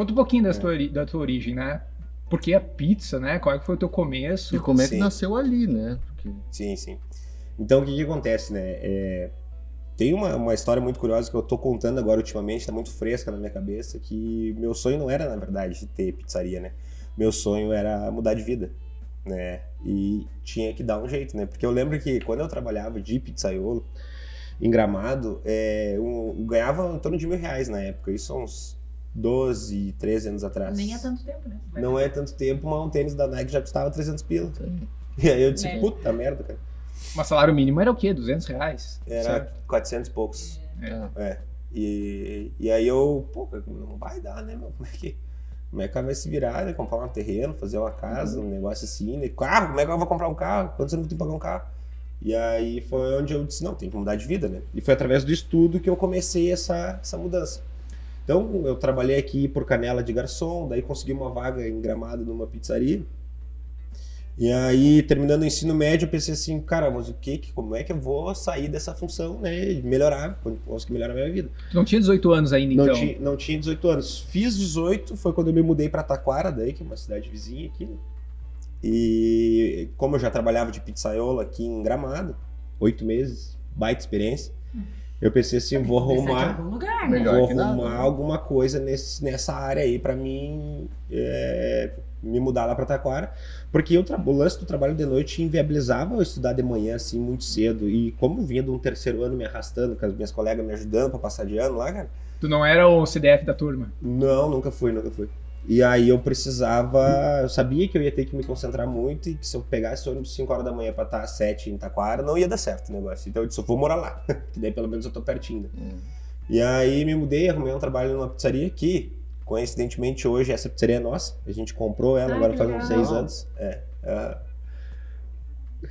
Conta um pouquinho da tua origem, né? Por que a pizza, né? Qual é que foi o teu começo? E como é que Sim. nasceu ali, né? Porque... Sim. Então, o que acontece, né? Tem uma história muito curiosa que eu tô contando agora ultimamente, tá muito fresca na minha cabeça, que meu sonho não era, na verdade, ter pizzaria, né? Meu sonho era mudar de vida, né? E tinha que dar um jeito, né? Porque eu lembro que quando eu trabalhava de pizzaiolo, em Gramado, eu ganhava em torno de R$1.000 na época. Isso há uns 12, 13 anos atrás. Nem é tanto tempo, né? Não é tanto tempo, mas um tênis da Nike já custava 300 pila. E aí eu disse, puta merda, cara. Mas salário mínimo era o quê? R$200? Era Certo. 400 e poucos. É. E aí eu, pô, não vai dar, né, meu? Como é que ela vai se virar, né? Comprar um terreno, fazer uma casa, um negócio assim, né? Carro, como é que eu vou comprar um carro? Quanto você não tem que pagar um carro? E aí foi onde eu disse, não, tem que mudar de vida, né? E foi através do estudo que eu comecei essa mudança. Então, eu trabalhei aqui por Canela de garçom, daí consegui uma vaga em Gramado numa pizzaria. E aí, terminando o ensino médio, eu pensei assim, cara, mas como é que eu vou sair dessa função, né? Melhorar, conseguir melhorar a minha vida. Tu não tinha 18 anos ainda, então? Não tinha 18 anos. Fiz 18, foi quando eu me mudei para Taquara, daí, que é uma cidade vizinha aqui, né? E como eu já trabalhava de pizzaiolo aqui em Gramado, 8 meses, baita experiência, eu pensei assim, vou arrumar alguma coisa nessa área aí para mim me mudar lá para Taquara, porque o lance do trabalho de noite inviabilizava eu estudar de manhã assim muito cedo, e como vinha de um terceiro ano me arrastando, com as minhas colegas me ajudando para passar de ano lá, cara. Tu não era o CDF da turma? Não, nunca fui. E aí eu sabia que eu ia ter que me concentrar muito e que se eu pegasse o ônibus 5 horas da manhã pra estar às 7 em Taquara, não ia dar certo o negócio. Então eu disse, eu vou morar lá, que daí pelo menos eu tô pertinho. E aí me mudei, arrumei um trabalho numa pizzaria que, coincidentemente, hoje essa pizzaria é nossa. A gente comprou ela, agora faz uns 6 anos.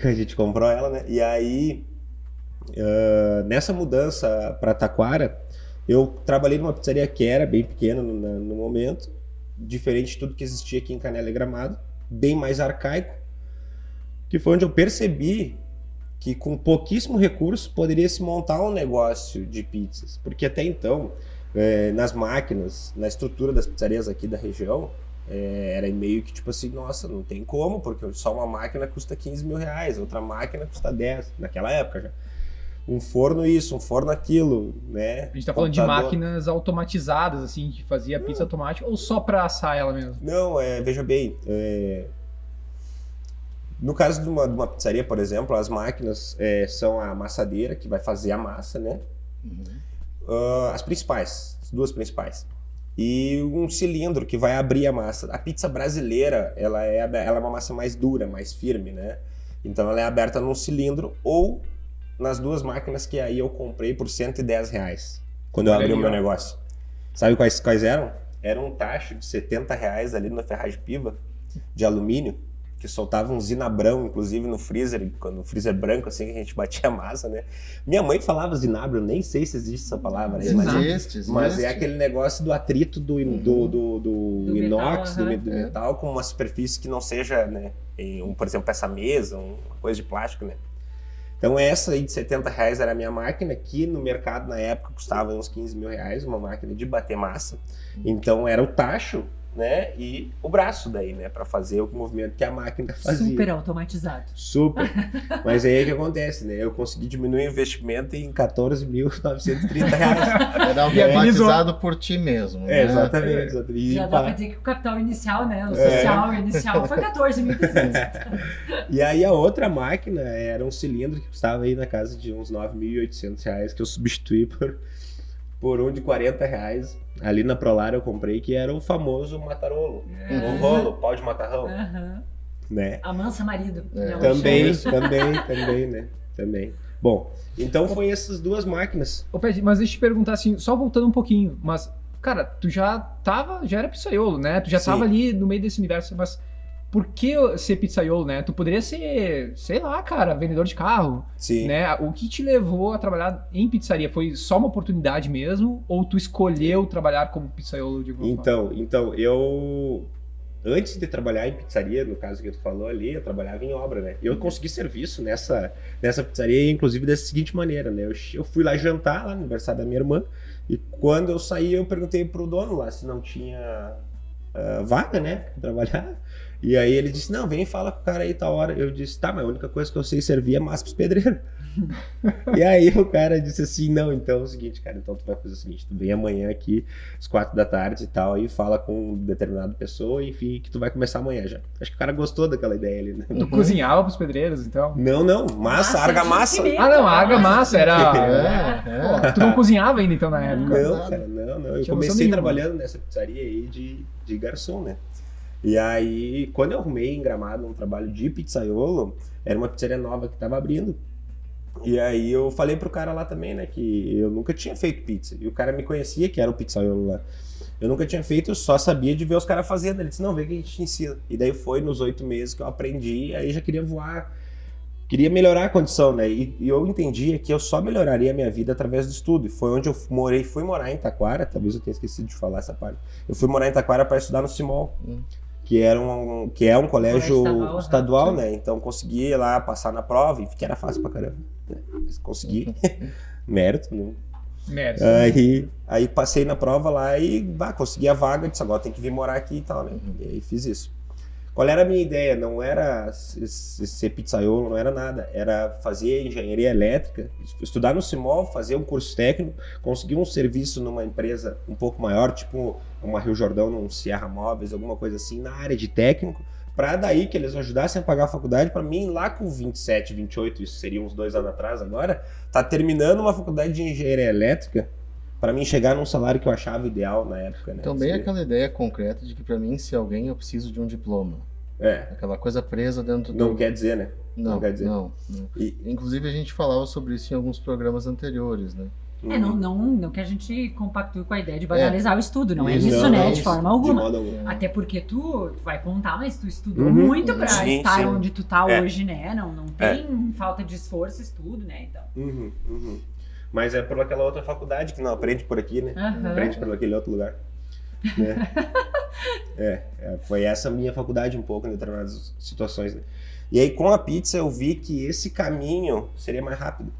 A gente comprou ela, né? E aí, nessa mudança pra Taquara, eu trabalhei numa pizzaria que era bem pequena no momento, diferente de tudo que existia aqui em Canela e Gramado, bem mais arcaico, que foi onde eu percebi que com pouquíssimo recurso poderia se montar um negócio de pizzas, porque até então, nas máquinas, na estrutura das pizzarias aqui da região, era meio que tipo assim, nossa, não tem como, porque só uma máquina custa R$15.000, outra máquina custa 10, naquela época já. Um forno isso, um forno aquilo, né? A gente tá falando de máquinas automatizadas, assim, que fazia pizza automática, ou só pra assar ela mesmo? Não, veja bem, no caso de uma pizzaria, por exemplo, as máquinas são a amassadeira, que vai fazer a massa, né? As duas principais. E um cilindro que vai abrir a massa. A pizza brasileira, ela é uma massa mais dura, mais firme, né? Então ela é aberta num cilindro ou nas duas máquinas que aí eu comprei por R$110 quando eu abri o meu negócio. Sabe quais eram? Era um tacho de R$70 ali na Ferragem Piva, de alumínio, que soltava um zinabrão, inclusive no freezer, quando o freezer branco, assim, que a gente batia a massa, né? Minha mãe falava zinabrão, nem sei se existe essa palavra, né? Mas é aquele negócio do atrito do inox, metal, do metal, com uma superfície que não seja, né? Por exemplo, essa mesa, uma coisa de plástico, né? Então essa aí de R$70 era a minha máquina, que no mercado na época custava uns R$15.000, uma máquina de bater massa. Então era o tacho, né, e o braço daí, né, para fazer o movimento que a máquina fazia. Super automatizado. Super. Mas aí o que acontece, né, eu consegui diminuir o investimento em R$14.930. Era automatizado por ti mesmo, né? Exatamente. Já dá pra dizer que o capital inicial, né, o social inicial foi 14.300. E aí a outra máquina era um cilindro que custava aí na casa de uns R$9.800, que eu substituí por um de R$40. Ali na Prolar eu comprei, que era o famoso matarolo. O rolo, pau de macarrão. Né? Amansa marido. Também, né? Também. Bom, então foi essas duas máquinas. Mas deixa eu te perguntar assim, só voltando um pouquinho, mas, cara, tu já era pizzaiolo, né? Tu já tava ali no meio desse universo, mas por que ser pizzaiolo, né? Tu poderia ser, sei lá, cara, vendedor de carro. Sim. Né? O que te levou a trabalhar em pizzaria? Foi só uma oportunidade mesmo? Ou tu escolheu trabalhar como pizzaiolo de alguma forma? Então, antes de trabalhar em pizzaria, no caso que tu falou ali, eu trabalhava em obra, né? E eu consegui serviço nessa pizzaria, inclusive da seguinte maneira, né? Eu fui lá jantar, lá no aniversário da minha irmã, e quando eu saí, eu perguntei pro dono lá se não tinha vaga, né? Pra trabalhar. E aí ele disse, não, vem e fala com o cara aí, tal hora. Eu disse, tá, mas a única coisa que eu sei servir é massa pros pedreiros. E aí o cara disse assim, não, então é o seguinte, cara, então tu vai fazer o seguinte, tu vem amanhã aqui, às 4 da tarde e tal, e fala com determinada pessoa, enfim, que tu vai começar amanhã já. Acho que o cara gostou daquela ideia ali, né? Tu cozinhava pros pedreiros, então? Não, massa, argamassa. Ah, não, a argamassa era... Pô, tu não cozinhava ainda, então, na época? Não, cara, não. Eu comecei trabalhando nessa pizzaria aí de garçom, né? E aí, quando eu arrumei em Gramado um trabalho de pizzaiolo, era uma pizzaria nova que tava abrindo. E aí eu falei pro cara lá também, né, que eu nunca tinha feito pizza. E o cara me conhecia, que era o pizzaiolo lá. Eu nunca tinha feito, eu só sabia de ver os caras fazendo. Ele disse, não, vem que a gente te ensina. E daí foi nos 8 meses que eu aprendi, aí já queria voar. Queria melhorar a condição, né? E eu entendia que eu só melhoraria a minha vida através do estudo. E foi onde eu fui morar em Taquara, talvez eu tenha esquecido de falar essa parte. Eu fui morar em Taquara para estudar no CIMOL. Que é um colégio estadual, né? Então consegui lá passar na prova, e que era fácil pra caramba. Né? Mas consegui, mérito, né? Mérito. Aí passei na prova lá e consegui a vaga, disse agora tem que vir morar aqui e tal, né? E aí fiz isso. Qual era a minha ideia? Não era ser pizzaiolo, não era nada. Era fazer engenharia elétrica, estudar no CIMOL, fazer um curso técnico, conseguir um serviço numa empresa um pouco maior, tipo uma Rio Jordão, num Sierra Móveis, alguma coisa assim, na área de técnico, para daí que eles ajudassem a pagar a faculdade, para mim lá com 27, 28, isso seria uns 2 anos atrás agora, tá terminando uma faculdade de engenharia elétrica, para mim chegar num salário que eu achava ideal na época, né? Também aquela ideia concreta de que para mim, se alguém, eu preciso de um diploma. Aquela coisa presa dentro do... Não quer dizer, né? Não quer dizer. Não. E... Inclusive a gente falava sobre isso em alguns programas anteriores, né? Não que a gente compactue com a ideia de banalizar o estudo, não é isso, né? De forma alguma. Até porque tu vai contar, mas tu estudou muito pra estar onde tu tá hoje, né? Não tem falta de esforço, estudo, né? Então. Mas é por aquela outra faculdade que não aprende por aqui, né? Aprende por aquele outro lugar. Né? Foi essa minha faculdade um pouco em determinadas situações, né? E aí com a pizza eu vi que esse caminho seria mais rápido,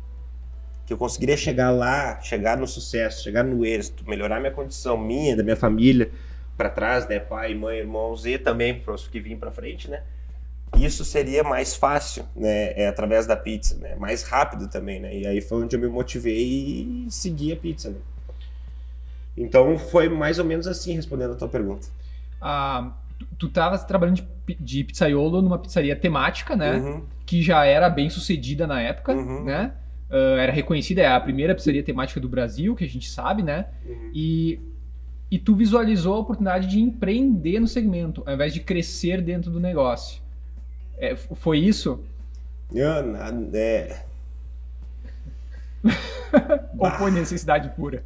que eu conseguiria chegar lá, chegar no sucesso, chegar no êxito, melhorar minha condição, minha, da minha família para trás, né, pai, mãe, irmãos e também para os que vêm para frente, né? Isso seria mais fácil, né, através da pizza, né? Mais rápido também, né? E aí foi onde eu me motivei e segui a pizza, né? Então foi mais ou menos assim, respondendo a tua pergunta. Tu estavas trabalhando de pizzaiolo numa pizzaria temática, né? Que já era bem sucedida na época, né? Era reconhecida, é a primeira pizzaria temática do Brasil, que a gente sabe, né? E tu visualizou a oportunidade de empreender no segmento, ao invés de crescer dentro do negócio. Foi isso? Ou foi necessidade pura?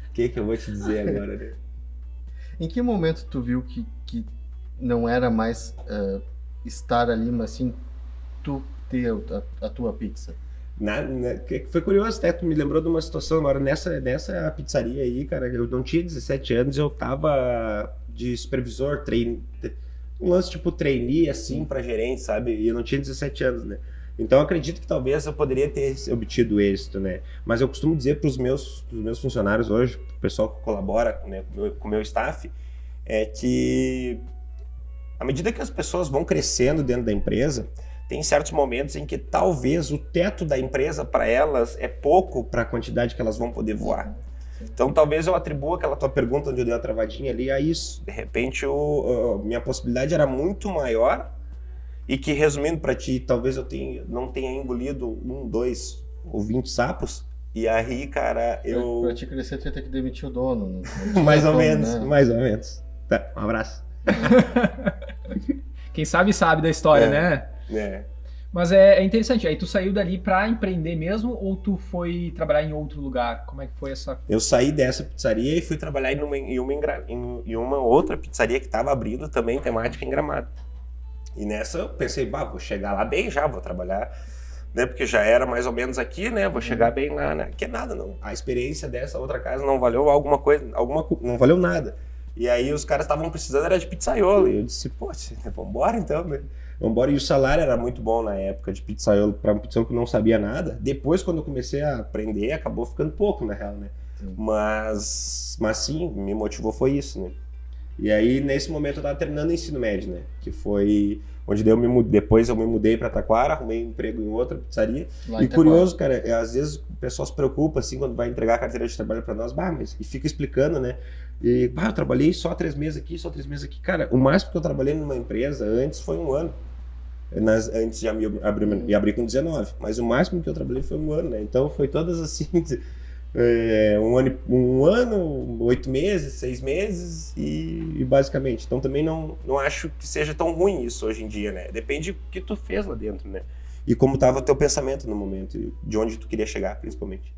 O que eu vou te dizer agora, né? Em que momento tu viu que não era mais estar ali, mas sim tu ter a tua pizza? Foi curioso, até tu me lembrou de uma situação agora, nessa pizzaria aí, cara, eu não tinha 17 anos, eu tava de supervisor, um lance tipo trainee, assim, pra gerente, sabe? E eu não tinha 17 anos, né? Então eu acredito que talvez eu poderia ter obtido êxito, né? Mas eu costumo dizer pros meus funcionários hoje, pro pessoal que colabora, né, com o meu staff, é que à medida que as pessoas vão crescendo dentro da empresa, tem certos momentos em que talvez o teto da empresa para elas é pouco para a quantidade que elas vão poder voar. Então talvez eu atribua aquela tua pergunta onde eu dei uma travadinha ali a isso. De repente minha possibilidade era muito maior e que, resumindo para ti, talvez eu não tenha engolido 1, 2 ou 20 sapos. E aí, cara, Pra te crescer, tu ia ter que demitir o dono. Mais ou menos. Tá, um abraço. Quem sabe da história, né? Mas é interessante. Aí tu saiu dali pra empreender mesmo ou tu foi trabalhar em outro lugar? Como é que foi essa... Eu saí dessa pizzaria e fui trabalhar em uma outra pizzaria que estava abrindo também temática em Gramado. E nessa eu pensei, vou chegar lá bem já, vou trabalhar, né? Porque já era mais ou menos aqui, né? Vou chegar bem lá, né? Que é nada, não. A experiência dessa outra casa não valeu alguma coisa, não valeu nada. E aí os caras estavam precisando, era de pizzaiolo. E eu disse, pô, vambora então, né? Vambora. E o salário era muito bom na época de pizzaiolo, para uma pizzaiolo que não sabia nada. Depois, quando eu comecei a aprender, acabou ficando pouco, na real, né? Mas sim, me motivou foi isso, né? E aí, nesse momento, eu tava terminando o ensino médio, né? Que foi onde depois eu me mudei para Taquara, arrumei um emprego em outra pizzaria. E curioso, cara, às vezes o pessoal se preocupa, assim, quando vai entregar a carteira de trabalho para nós, e fica explicando, né? E, eu trabalhei só 3 meses aqui, só 3 meses aqui. Cara, o máximo que eu trabalhei numa empresa antes foi 1 ano. Antes de me abrir com 19. Mas o máximo que eu trabalhei foi 1 ano, né? Então foi todas assim... 1 ano, 8 meses, 6 meses e basicamente. Então também não acho que seja tão ruim isso hoje em dia, né? Depende do que tu fez lá dentro, né? E como estava o teu pensamento no momento, de onde tu queria chegar, principalmente.